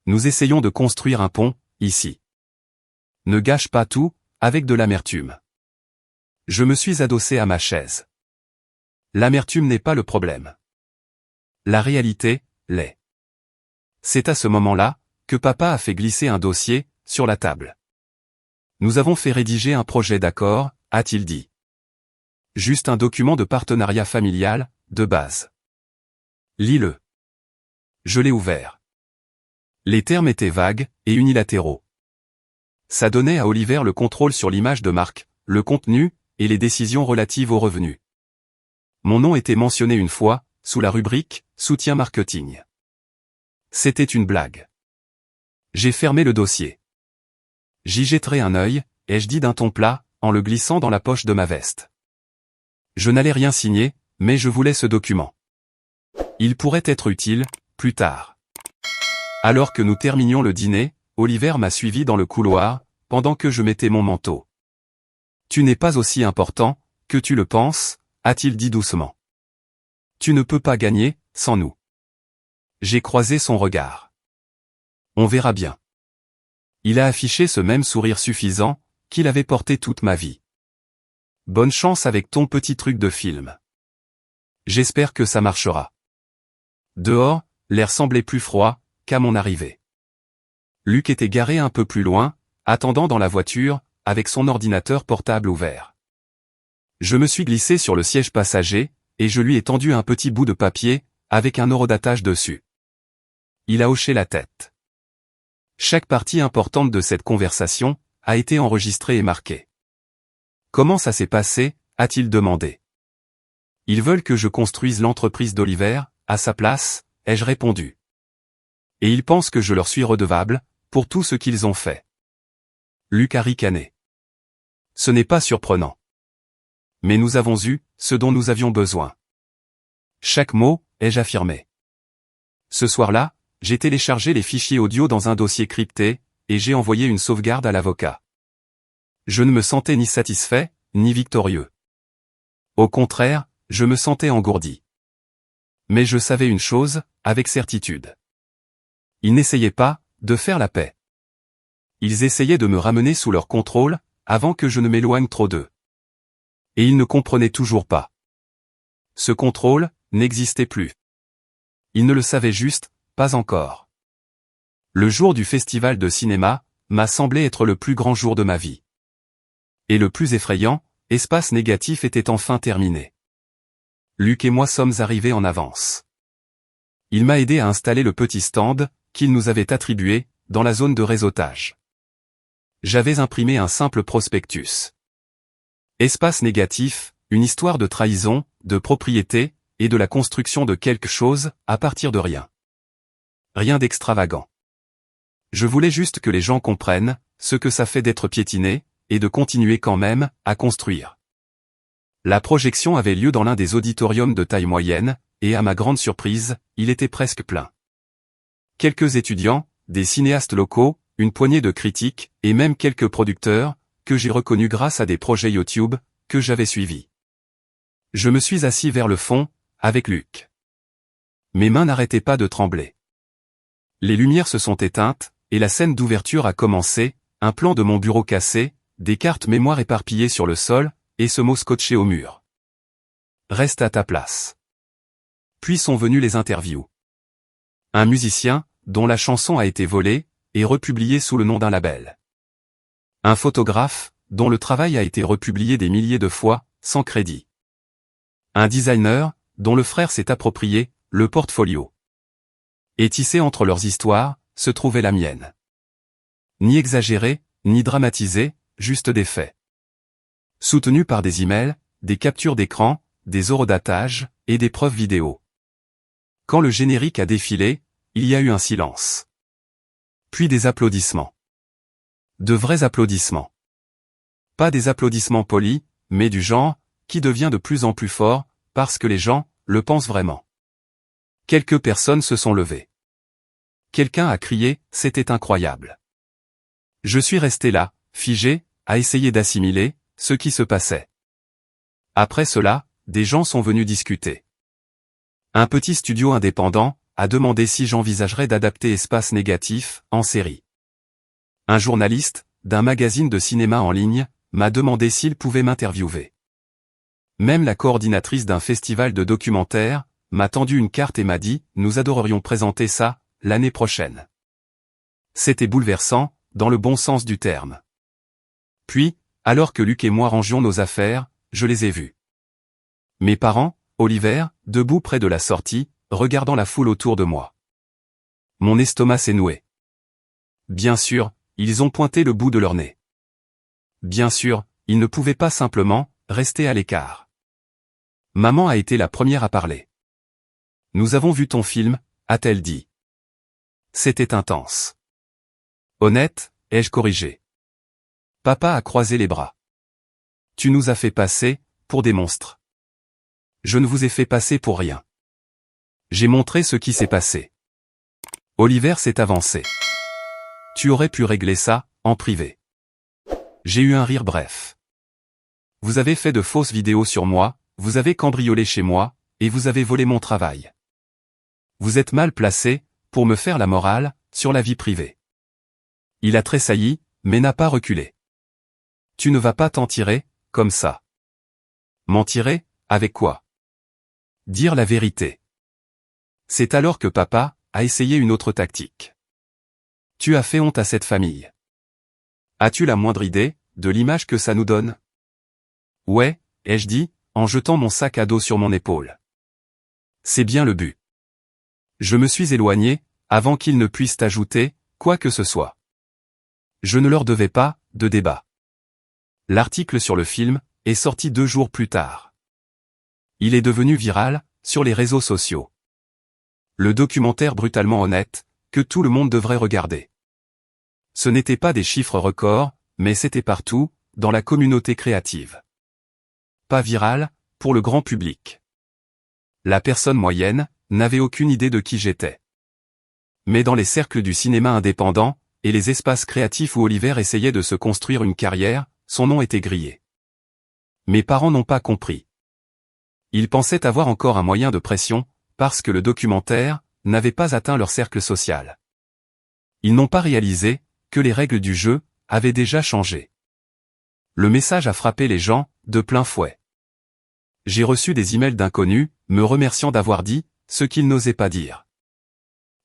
Nous essayons de construire un pont, ici. Ne gâche pas tout avec de l'amertume. Je me suis adossé à ma chaise. L'amertume n'est pas le problème. La réalité l'est. C'est à ce moment-là que papa a fait glisser un dossier sur la table. Nous avons fait rédiger un projet d'accord, a-t-il dit. Juste un document de partenariat familial, de base. Lis-le. Je l'ai ouvert. Les termes étaient vagues et unilatéraux. Ça donnait à Oliver le contrôle sur l'image de marque, le contenu et les décisions relatives aux revenus. Mon nom était mentionné une fois, sous la rubrique « Soutien marketing ». C'était une blague. J'ai fermé le dossier. J'y jetterai un œil, ai-je dit d'un ton plat, en le glissant dans la poche de ma veste. Je n'allais rien signer, mais je voulais ce document. Il pourrait être utile, plus tard. Alors que nous terminions le dîner, Oliver m'a suivi dans le couloir, pendant que je mettais mon manteau. Tu n'es pas aussi important que tu le penses, a-t-il dit doucement. Tu ne peux pas gagner sans nous. J'ai croisé son regard. On verra bien. Il a affiché ce même sourire suffisant qu'il avait porté toute ma vie. Bonne chance avec ton petit truc de film. J'espère que ça marchera. Dehors, l'air semblait plus froid qu'à mon arrivée. Luc était garé un peu plus loin, attendant dans la voiture, avec son ordinateur portable ouvert. Je me suis glissé sur le siège passager, et je lui ai tendu un petit bout de papier, avec un horodatage dessus. Il a hoché la tête. Chaque partie importante de cette conversation a été enregistrée et marquée. Comment ça s'est passé, a-t-il demandé. Ils veulent que je construise l'entreprise d'Oliver, à sa place, ai-je répondu. Et ils pensent que je leur suis redevable, pour tout ce qu'ils ont fait. Luc a ricané. Ce n'est pas surprenant. Mais nous avons eu ce dont nous avions besoin. Chaque mot, ai-je affirmé. Ce soir-là, j'ai téléchargé les fichiers audio dans un dossier crypté, et j'ai envoyé une sauvegarde à l'avocat. Je ne me sentais ni satisfait, ni victorieux. Au contraire, je me sentais engourdi. Mais je savais une chose, avec certitude. Ils n'essayaient pas de faire la paix. Ils essayaient de me ramener sous leur contrôle, avant que je ne m'éloigne trop d'eux. Et ils ne comprenaient toujours pas. Ce contrôle n'existait plus. Ils ne le savaient juste pas encore. Le jour du festival de cinéma m'a semblé être le plus grand jour de ma vie. Et le plus effrayant, Espace Négatif était enfin terminé. Luc et moi sommes arrivés en avance. Il m'a aidé à installer le petit stand qu'il nous avait attribué dans la zone de réseautage. J'avais imprimé un simple prospectus. Espace Négatif, une histoire de trahison, de propriété, et de la construction de quelque chose à partir de rien. Rien d'extravagant. Je voulais juste que les gens comprennent ce que ça fait d'être piétiné, et de continuer quand même à construire. La projection avait lieu dans l'un des auditoriums de taille moyenne, et à ma grande surprise, il était presque plein. Quelques étudiants, des cinéastes locaux, une poignée de critiques, et même quelques producteurs, que j'ai reconnus grâce à des projets YouTube, que j'avais suivis. Je me suis assis vers le fond, avec Luc. Mes mains n'arrêtaient pas de trembler. Les lumières se sont éteintes, et la scène d'ouverture a commencé, un plan de mon bureau cassé, des cartes mémoire éparpillées sur le sol, et ce mot scotché au mur. Reste à ta place. Puis sont venues les interviews. Un musicien, dont la chanson a été volée, et republiée sous le nom d'un label. Un photographe, dont le travail a été republié des milliers de fois, sans crédit. Un designer, dont le frère s'est approprié le portfolio. Et tissé entre leurs histoires, se trouvait la mienne. Ni exagéré, ni dramatisé, juste des faits. Soutenus par des emails, des captures d'écran, des horodatages, et des preuves vidéo. Quand le générique a défilé, il y a eu un silence. Puis des applaudissements. De vrais applaudissements. Pas des applaudissements polis, mais du genre, qui devient de plus en plus fort, parce que les gens le pensent vraiment. Quelques personnes se sont levées. Quelqu'un a crié, c'était incroyable. Je suis resté là, figé, à essayer d'assimiler ce qui se passait. Après cela, des gens sont venus discuter. Un petit studio indépendant a demandé si j'envisagerais d'adapter Espace Négatif en série. Un journaliste, d'un magazine de cinéma en ligne, m'a demandé s'il pouvait m'interviewer. Même la coordinatrice d'un festival de documentaires m'a tendu une carte et m'a dit « Nous adorerions présenter ça, l'année prochaine ». C'était bouleversant, dans le bon sens du terme. Puis, alors que Luc et moi rangions nos affaires, je les ai vus. Mes parents, Oliver, debout près de la sortie, regardant la foule autour de moi. Mon estomac s'est noué. Bien sûr, ils ont pointé le bout de leur nez. Bien sûr, ils ne pouvaient pas simplement rester à l'écart. Maman a été la première à parler. « Nous avons vu ton film », a-t-elle dit. C'était intense. Honnête, ai-je corrigé. Papa a croisé les bras. Tu nous as fait passer pour des monstres. Je ne vous ai fait passer pour rien. J'ai montré ce qui s'est passé. Oliver s'est avancé. Tu aurais pu régler ça, en privé. J'ai eu un rire bref. Vous avez fait de fausses vidéos sur moi, vous avez cambriolé chez moi, et vous avez volé mon travail. Vous êtes mal placé, pour me faire la morale, sur la vie privée. Il a tressailli, mais n'a pas reculé. Tu ne vas pas t'en tirer, comme ça. M'en tirer, avec quoi? Dire la vérité. C'est alors que papa a essayé une autre tactique. Tu as fait honte à cette famille. As-tu la moindre idée de l'image que ça nous donne? Ouais, ai-je dit, en jetant mon sac à dos sur mon épaule. C'est bien le but. Je me suis éloigné, avant qu'ils ne puissent ajouter quoi que ce soit. Je ne leur devais pas de débat. L'article sur le film est sorti 2 jours plus tard. Il est devenu viral sur les réseaux sociaux. Le documentaire brutalement honnête, que tout le monde devrait regarder. Ce n'étaient pas des chiffres records, mais c'était partout, dans la communauté créative. Pas viral, pour le grand public. La personne moyenne n'avait aucune idée de qui j'étais. Mais dans les cercles du cinéma indépendant, et les espaces créatifs où Oliver essayait de se construire une carrière, son nom était grillé. Mes parents n'ont pas compris. Ils pensaient avoir encore un moyen de pression, parce que le documentaire n'avait pas atteint leur cercle social. Ils n'ont pas réalisé que les règles du jeu avaient déjà changé. Le message a frappé les gens de plein fouet. J'ai reçu des emails d'inconnus me remerciant d'avoir dit ce qu'ils n'osaient pas dire.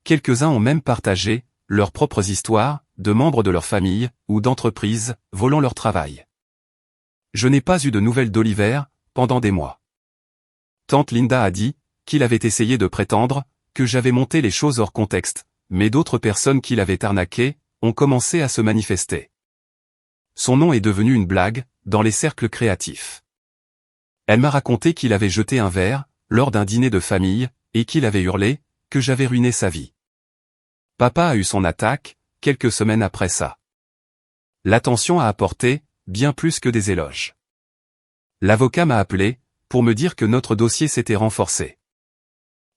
Quelques-uns ont même partagé leurs propres histoires de membres de leur famille ou d'entreprises volant leur travail. Je n'ai pas eu de nouvelles d'Oliver pendant des mois. Tante Linda a dit qu'il avait essayé de prétendre que j'avais monté les choses hors contexte, mais d'autres personnes qui l'avaient arnaqué ont commencé à se manifester. Son nom est devenu une blague dans les cercles créatifs. Elle m'a raconté qu'il avait jeté un verre lors d'un dîner de famille et qu'il avait hurlé que j'avais ruiné sa vie. Papa a eu son attaque quelques semaines après ça. L'attention a apporté bien plus que des éloges. L'avocat m'a appelé pour me dire que notre dossier s'était renforcé.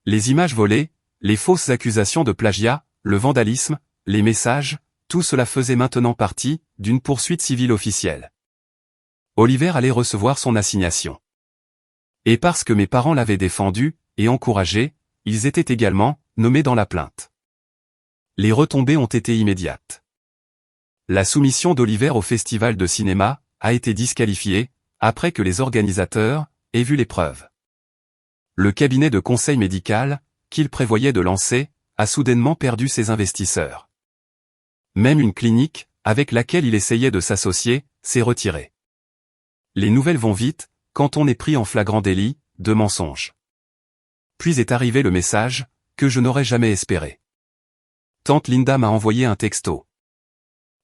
Les images volées, les fausses accusations de plagiat, le vandalisme, les messages, tout cela faisait maintenant partie d'une poursuite civile officielle. Oliver allait recevoir son assignation. Et parce que mes parents l'avaient défendu et encouragé, ils étaient également nommés dans la plainte. Les retombées ont été immédiates. La soumission d'Oliver au festival de cinéma a été disqualifiée après que les organisateurs aient vu les preuves. Le cabinet de conseil médical qu'il prévoyait de lancer a soudainement perdu ses investisseurs. Même une clinique avec laquelle il essayait de s'associer s'est retirée. Les nouvelles vont vite quand on est pris en flagrant délit de mensonge. Puis est arrivé le message que je n'aurais jamais espéré. Tante Linda m'a envoyé un texto.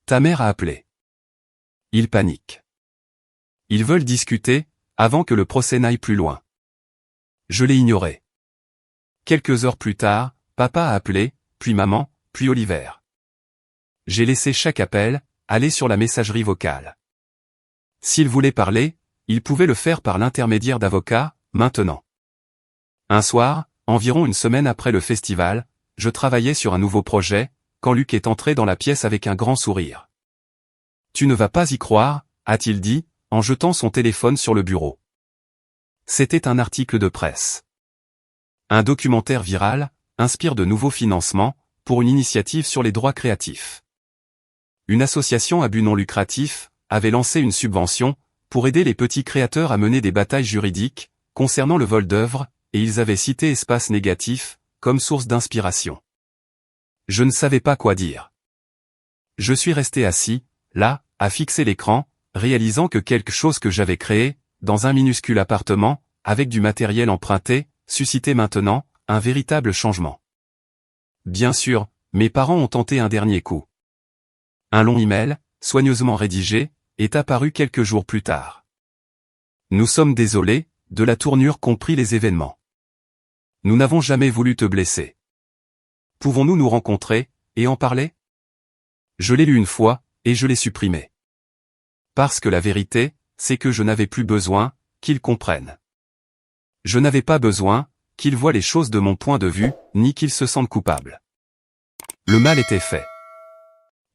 Ta mère a appelé. Ils paniquent. Ils veulent discuter avant que le procès n'aille plus loin. Je l'ai ignoré. Quelques heures plus tard, papa a appelé, puis maman, puis Oliver. J'ai laissé chaque appel aller sur la messagerie vocale. S'ils voulaient parler, ils pouvaient le faire par l'intermédiaire d'avocats, maintenant. Un soir, environ une semaine après le festival, je travaillais sur un nouveau projet, quand Luc est entré dans la pièce avec un grand sourire. Tu ne vas pas y croire, a-t-il dit, en jetant son téléphone sur le bureau. C'était un article de presse. Un documentaire viral inspire de nouveaux financements pour une initiative sur les droits créatifs. Une association à but non lucratif avait lancé une subvention pour aider les petits créateurs à mener des batailles juridiques concernant le vol d'œuvres, et ils avaient cité Espace Négatif comme source d'inspiration. Je ne savais pas quoi dire. Je suis resté assis, là, à fixer l'écran, réalisant que quelque chose que j'avais créé, dans un minuscule appartement, avec du matériel emprunté, suscitait maintenant un véritable changement. Bien sûr, mes parents ont tenté un dernier coup. Un long email, soigneusement rédigé, est apparu quelques jours plus tard. Nous sommes désolés de la tournure qu'ont pris les événements. Nous n'avons jamais voulu te blesser. Pouvons-nous nous rencontrer et en parler? Je l'ai lu une fois, et je l'ai supprimé. Parce que la vérité, c'est que je n'avais plus besoin qu'ils comprennent. Je n'avais pas besoin qu'il voie les choses de mon point de vue, ni qu'il se sente coupable. Le mal était fait.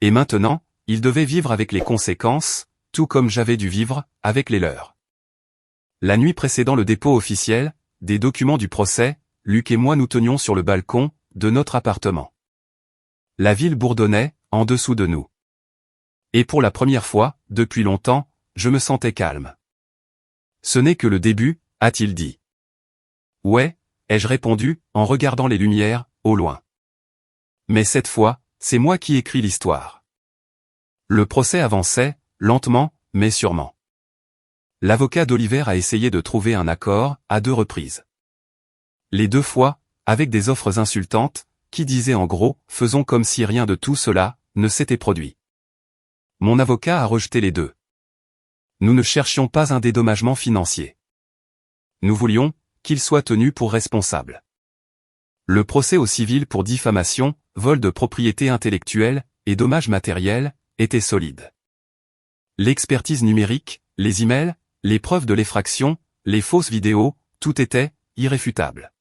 Et maintenant, il devait vivre avec les conséquences, tout comme j'avais dû vivre avec les leurs. La nuit précédant le dépôt officiel des documents du procès, Luc et moi nous tenions sur le balcon de notre appartement. La ville bourdonnait en dessous de nous. Et pour la première fois, depuis longtemps, je me sentais calme. Ce n'est que le début, a-t-il dit. Ouais, ai-je répondu, en regardant les lumières, au loin. Mais cette fois, c'est moi qui écris l'histoire. Le procès avançait, lentement, mais sûrement. L'avocat d'Oliver a essayé de trouver un accord, à 2 reprises. Les 2 fois, avec des offres insultantes, qui disaient en gros, faisons comme si rien de tout cela ne s'était produit. Mon avocat a rejeté les 2. Nous ne cherchions pas un dédommagement financier. Nous voulions qu'il soit tenu pour responsable. Le procès au civil pour diffamation, vol de propriété intellectuelle et dommages matériels était solide. L'expertise numérique, les emails, les preuves de l'effraction, les fausses vidéos, tout était irréfutable.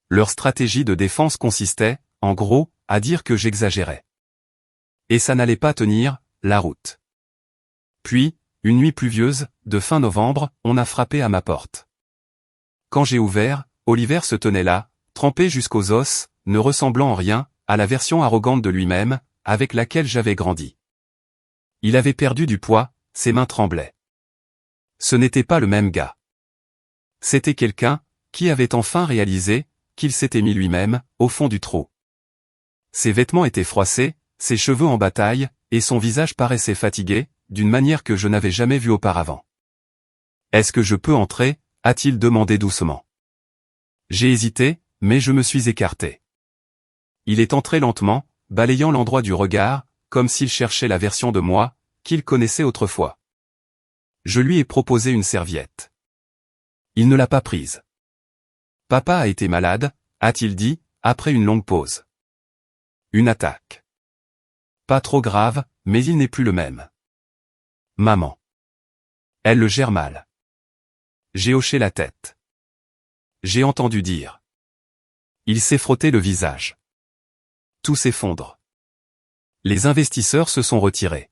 Leur stratégie de défense consistait, en gros, à dire que j'exagérais. Et ça n'allait pas tenir la route. Puis, une nuit pluvieuse, de fin novembre, on a frappé à ma porte. Quand j'ai ouvert, Oliver se tenait là, trempé jusqu'aux os, ne ressemblant en rien à la version arrogante de lui-même, avec laquelle j'avais grandi. Il avait perdu du poids, ses mains tremblaient. Ce n'était pas le même gars. C'était quelqu'un qui avait enfin réalisé qu'il s'était mis lui-même au fond du trou. Ses vêtements étaient froissés, ses cheveux en bataille, et son visage paraissait fatigué, d'une manière que je n'avais jamais vue auparavant. « Est-ce que je peux entrer ?» a-t-il demandé doucement. J'ai hésité, mais je me suis écarté. Il est entré lentement, balayant l'endroit du regard, comme s'il cherchait la version de moi qu'il connaissait autrefois. Je lui ai proposé une serviette. Il ne l'a pas prise. Papa a été malade, a-t-il dit, après une longue pause. Une attaque. Pas trop grave, mais il n'est plus le même. Maman. Elle le gère mal. J'ai hoché la tête. J'ai entendu dire. Il s'est frotté le visage. Tout s'effondre. Les investisseurs se sont retirés.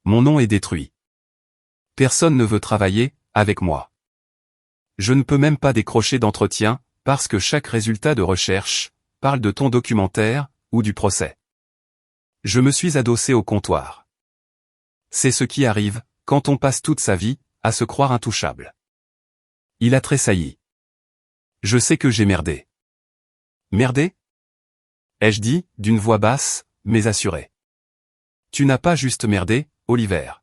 Mon nom est détruit. Personne ne veut travailler avec moi. Je ne peux même pas décrocher d'entretien, parce que chaque résultat de recherche parle de ton documentaire ou du procès. Je me suis adossé au comptoir. C'est ce qui arrive quand on passe toute sa vie à se croire intouchable. Il a tressailli. Je sais que j'ai merdé. Merdé ? Ai-je dit, d'une voix basse, mais assurée. Tu n'as pas juste merdé, Oliver.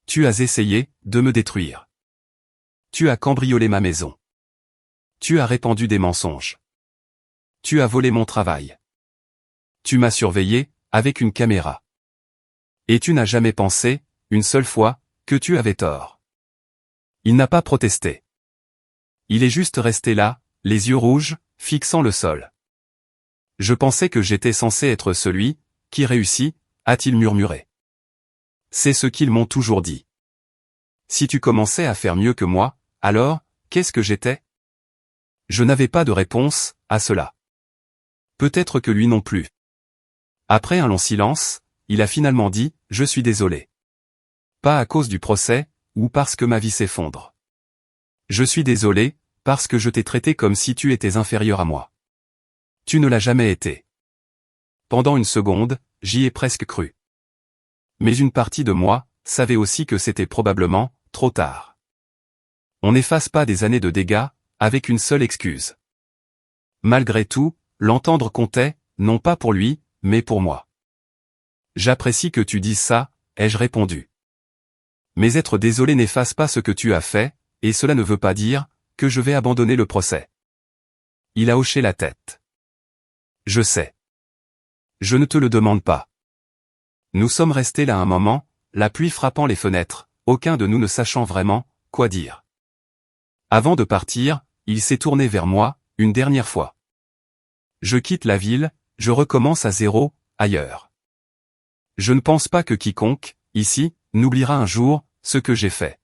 Tu as essayé de me détruire. Tu as cambriolé ma maison. Tu as répandu des mensonges. Tu as volé mon travail. Tu m'as surveillé avec une caméra. Et tu n'as jamais pensé, une seule fois, que tu avais tort. Il n'a pas protesté. Il est juste resté là, les yeux rouges, fixant le sol. Je pensais que j'étais censé être celui qui réussit, a-t-il murmuré. C'est ce qu'ils m'ont toujours dit. Si tu commençais à faire mieux que moi, alors, qu'est-ce que j'étais ? Je n'avais pas de réponse à cela. Peut-être que lui non plus. Après un long silence, il a finalement dit, « Je suis désolé. Pas à cause du procès, ou parce que ma vie s'effondre. Je suis désolé, parce que je t'ai traité comme si tu étais inférieur à moi. Tu ne l'as jamais été. » Pendant une seconde, j'y ai presque cru. Mais une partie de moi savait aussi que c'était probablement trop tard. On n'efface pas des années de dégâts avec une seule excuse. Malgré tout, l'entendre comptait, non pas pour lui, mais pour moi. J'apprécie que tu dises ça, ai-je répondu. Mais être désolé n'efface pas ce que tu as fait, et cela ne veut pas dire que je vais abandonner le procès. Il a hoché la tête. Je sais. Je ne te le demande pas. Nous sommes restés là un moment, la pluie frappant les fenêtres, aucun de nous ne sachant vraiment quoi dire. Avant de partir, il s'est tourné vers moi, une dernière fois. Je quitte la ville, je recommence à zéro, ailleurs. Je ne pense pas que quiconque, ici, n'oubliera un jour ce que j'ai fait.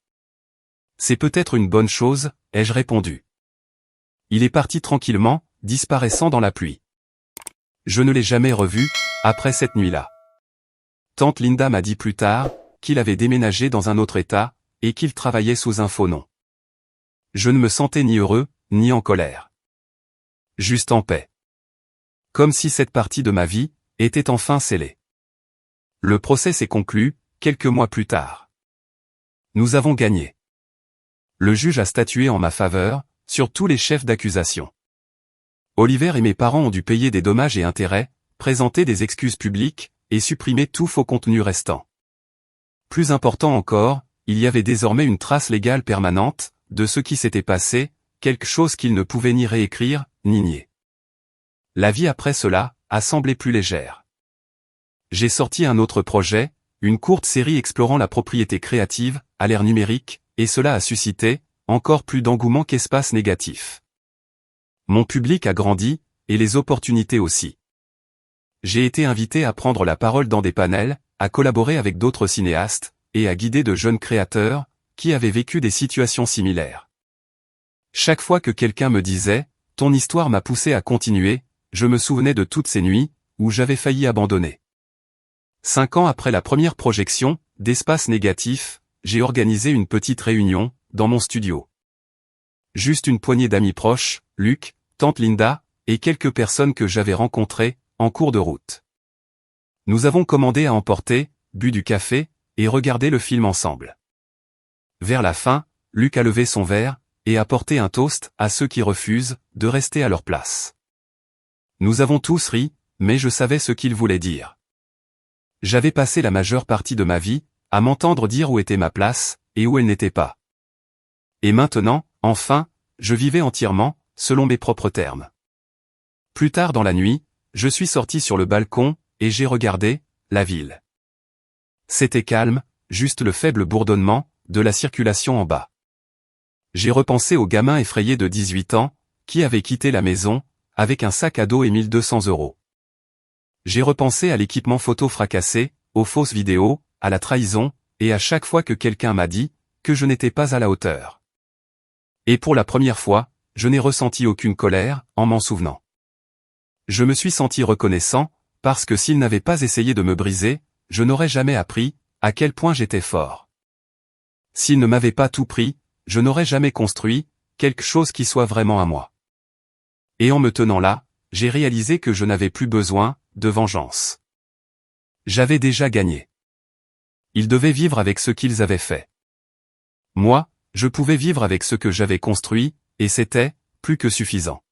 C'est peut-être une bonne chose, ai-je répondu. Il est parti tranquillement, disparaissant dans la pluie. Je ne l'ai jamais revu, après cette nuit-là. Tante Linda m'a dit plus tard, qu'il avait déménagé dans un autre état, et qu'il travaillait sous un faux nom. Je ne me sentais ni heureux, ni en colère. Juste en paix. Comme si cette partie de ma vie, était enfin scellée. Le procès s'est conclu, quelques mois plus tard. Nous avons gagné. Le juge a statué en ma faveur, sur tous les chefs d'accusation. Oliver et mes parents ont dû payer des dommages et intérêts, présenter des excuses publiques, et supprimer tout faux contenu restant. Plus important encore, il y avait désormais une trace légale permanente, de ce qui s'était passé, quelque chose qu'ils ne pouvaient ni réécrire, ni nier. La vie après cela, a semblé plus légère. J'ai sorti un autre projet, une courte série explorant la propriété créative, à l'ère numérique, et cela a suscité, encore plus d'engouement qu'espace négatif. Mon public a grandi, et les opportunités aussi. J'ai été invité à prendre la parole dans des panels, à collaborer avec d'autres cinéastes, et à guider de jeunes créateurs, qui avaient vécu des situations similaires. Chaque fois que quelqu'un me disait « Ton histoire m'a poussé à continuer », je me souvenais de toutes ces nuits, où j'avais failli abandonner. 5 ans après la première projection, d'Espace Négatif, j'ai organisé une petite réunion, dans mon studio. Juste une poignée d'amis proches, Luc, tante Linda, et quelques personnes que j'avais rencontrées, en cours de route. Nous avons commandé à emporter, bu du café, et regardé le film ensemble. Vers la fin, Luc a levé son verre, et a porté un toast à ceux qui refusent de rester à leur place. Nous avons tous ri, mais je savais ce qu'il voulait dire. J'avais passé la majeure partie de ma vie, à m'entendre dire où était ma place, et où elle n'était pas. Et maintenant, enfin, je vivais entièrement, selon mes propres termes. Plus tard dans la nuit, je suis sorti sur le balcon, et j'ai regardé la ville. C'était calme, juste le faible bourdonnement de la circulation en bas. J'ai repensé au gamin effrayé de 18 ans, qui avait quitté la maison, avec un sac à dos et 1200 €. J'ai repensé à l'équipement photo fracassé, aux fausses vidéos, à la trahison, et à chaque fois que quelqu'un m'a dit que je n'étais pas à la hauteur. Et pour la première fois, je n'ai ressenti aucune colère, en m'en souvenant. Je me suis senti reconnaissant, parce que s'il n'avait pas essayé de me briser, je n'aurais jamais appris à quel point j'étais fort. S'il ne m'avait pas tout pris, je n'aurais jamais construit quelque chose qui soit vraiment à moi. Et en me tenant là, j'ai réalisé que je n'avais plus besoin de vengeance. J'avais déjà gagné. Ils devaient vivre avec ce qu'ils avaient fait. Moi, je pouvais vivre avec ce que j'avais construit, et c'était plus que suffisant.